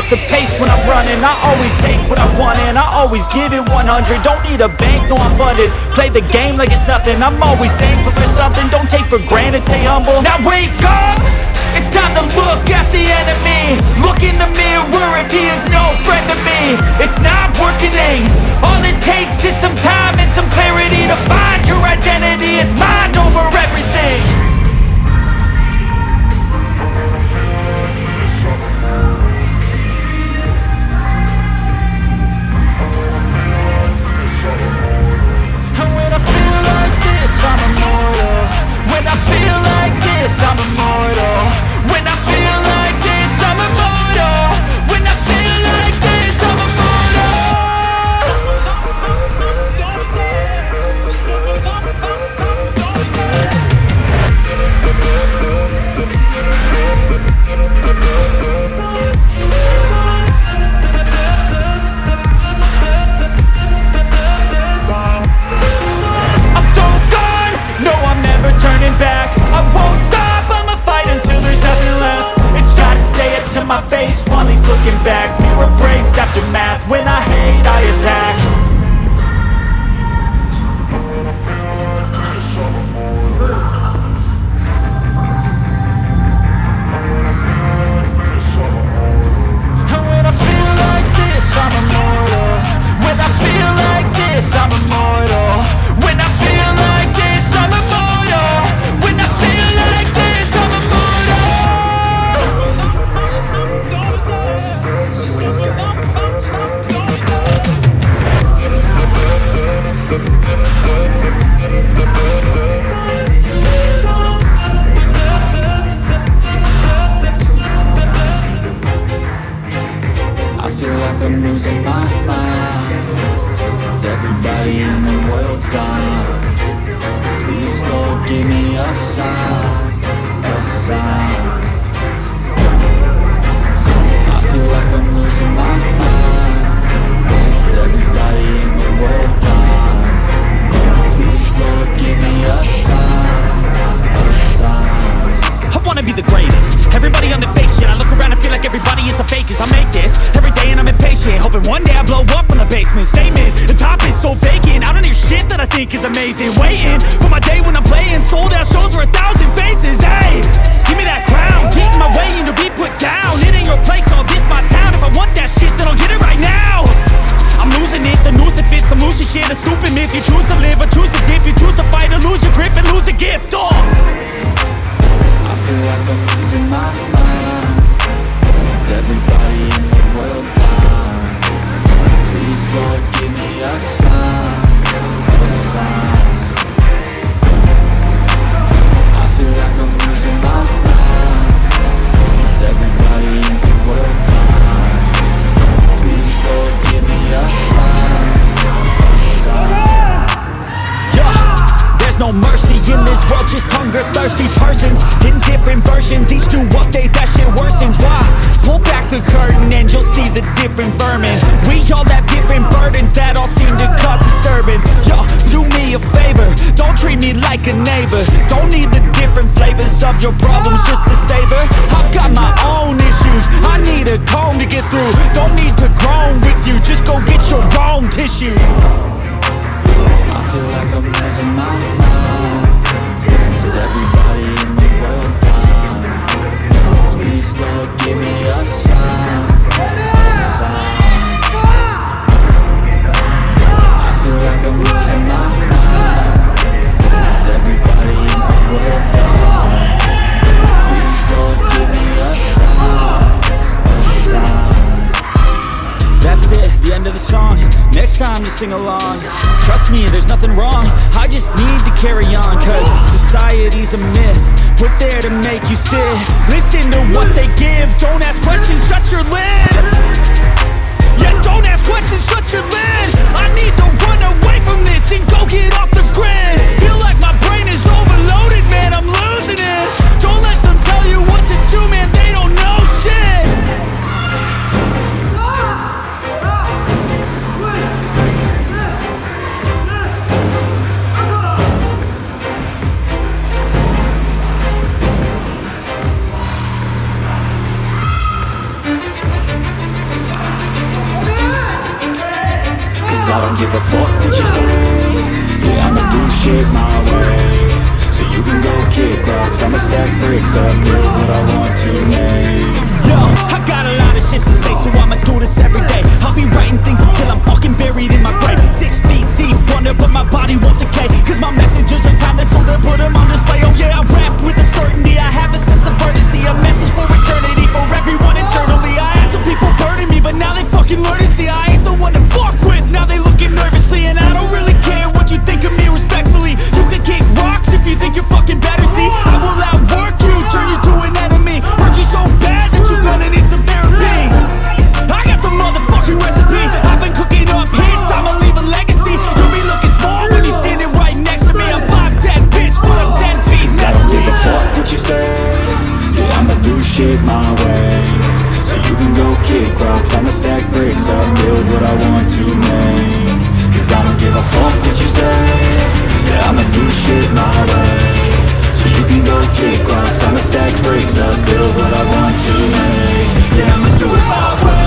up the pace when I'm running. I always take what I want and I always give it 100. Don't need a bank, no I'm funded. Play the game like it's nothing. I'm always thankful for something. Don't take for granted, stay humble. Now wake up! It's time to look at the enemy. Look in the mirror if he is no friend to me. It's not working, all it takes is some time and some clarity to find your identity. It's mind over everything. And when I feel like this, I'm immortal. When I feel like this, I'm immortal. When I feel like this, I'm immortal. When I feel like this, I'm immortal. I'm so gone, no I'm never turning back. I won't stop, I'ma fight until there's nothing left. It's try to say it to my face while he's looking back. Mirror breaks after math, when I hate I attack. And when I feel like this, I'm immortal. When I feel like this, I'm immortal. When I feel like this, I'm immortal. When I feel like this, I'm I feel like I'm losing my mind. Is everybody in the world gone? Please, Lord, give me a sign, a sign. I feel like I'm losing my mind. Is everybody in the world gone? Please, Lord, give me a sign, a sign. I wanna be the greatest. Everybody on the fake shit. I look around and feel like everybody is the fakest. I make this every day and I'm impatient, hoping one day I blow up from the basement. Statement, the top is so vacant. I don't hear shit that I think is amazing. Waiting for my day when I'm playing sold out shows for 1,000 faces. Hey, give me that crown, keep my way and to be put down. It ain't your place, no, this my town. If I want that shit, then I'll get it right now. I'm losing it, the noose it fits. I'm losing shit, a stupid myth. You choose to live or choose to dip. You choose to fight or lose your grip and lose a gift. I feel like I'm losing my mind. Is everybody in the world gone? Please, Lord, give me a sign, a sign. I feel like I'm losing my mind. Is everybody in the world gone? Please, Lord, give me a sign, a sign. Yeah, there's no mercy in this world, just hunger-thirsty persons in different versions. Each new update, that shit worsens. Why? Pull back the curtain and you'll see the different vermin. We all have different burdens that all seem to cause disturbance. Yo, do me a favor, don't treat me like a neighbor. Don't need the different flavors of your problems just to savor. I've got my own issues, I need a comb to get through. Don't need to groan with you, just go get your own tissue. I feel like I'm losing my mind. Is everybody in the world gone? Please, Lord, give me a sign, a sign. I feel like I'm losing my mind. Is everybody in the world gone? Please, Lord, give me a sign, a sign. That's it, the end of the song. Next time you sing along, trust me, there's nothing wrong. I just need to carry on, cause society's a myth put there to make you sit. Listen to what they give, don't ask questions, shut your lid. Yeah, don't ask questions, shut your lid. I need to run away from this and go get off the grid. Feel like my brain is overloaded, man, I'm losing it. Don't let them tell you what to do, man, they don't know shit. don't give a fuck what you say. Yeah, I'ma do shit my way. So you can go kick rocks, I'ma stack bricks up, build what I want to make. Yo, I got a lot of shit to say, so I'ma do this every day. I'll be writing things until I'm fucking buried in my grave. 6 feet deep under, but my body won't decay. Cause my messages are timeless, so they'll put them on display. Oh yeah, I rap with a certainty, I have a sense of urgency. A message for eternity, for everyone internally. I had some people burning me, but now they fucking learn to see I ain't the one to fuck with, now they looking nervously. And I don't really care what you think of me respectfully. You can kick rocks if you think you're fucking better, see. I will outwork you, turn you to an enemy. Hurt you so bad that you're gonna need some therapy. I got the motherfucking recipe. I've been cooking up hits, I'ma leave a legacy. You'll be looking small when you're standing right next to me. I'm 5'10", bitch, but I'm 10 feet next to me. I don't give a fuck what you say. Yeah, I'ma do shit my way. So you can go kick rocks, I'ma stack bricks up, build what I want to make. Cause I don't give a fuck what you say. Yeah, I'ma do shit my way. So you can go kick rocks, I'ma stack bricks up, build what I want to make. Yeah, I'ma do it my way.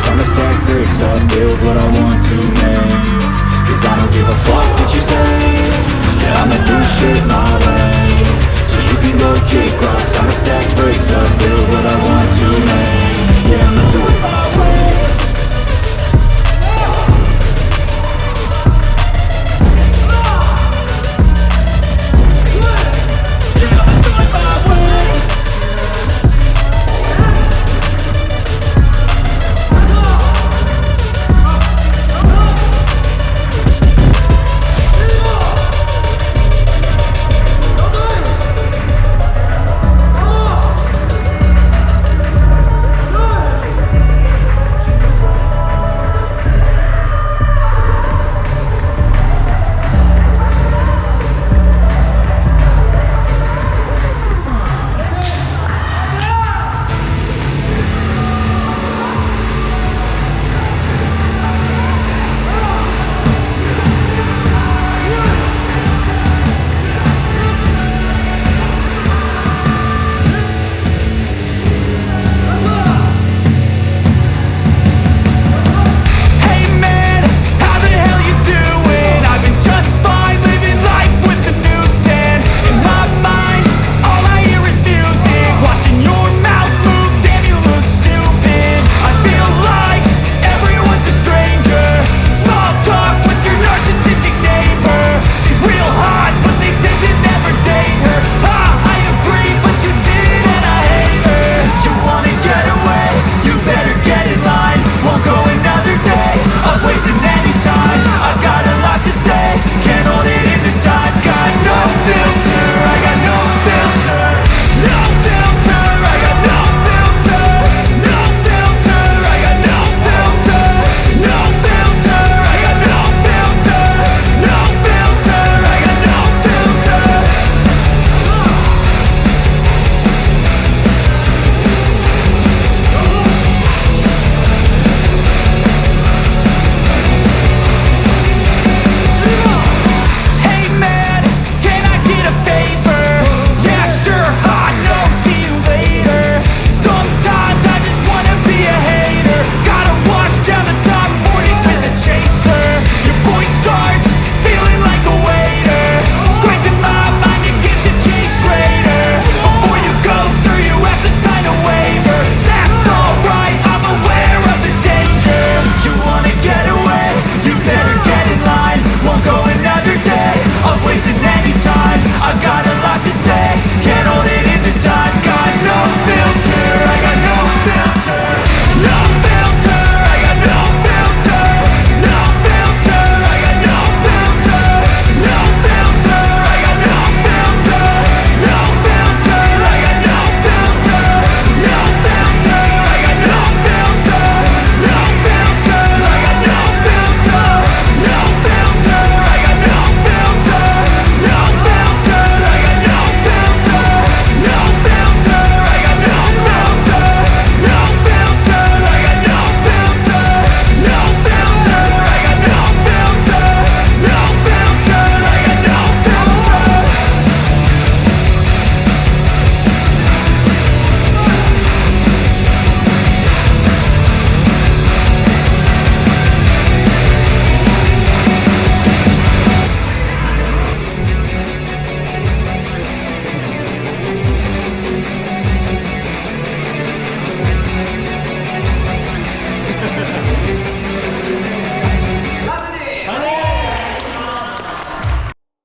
I'ma stack bricks up, build what I want to make. Cause I don't give a fuck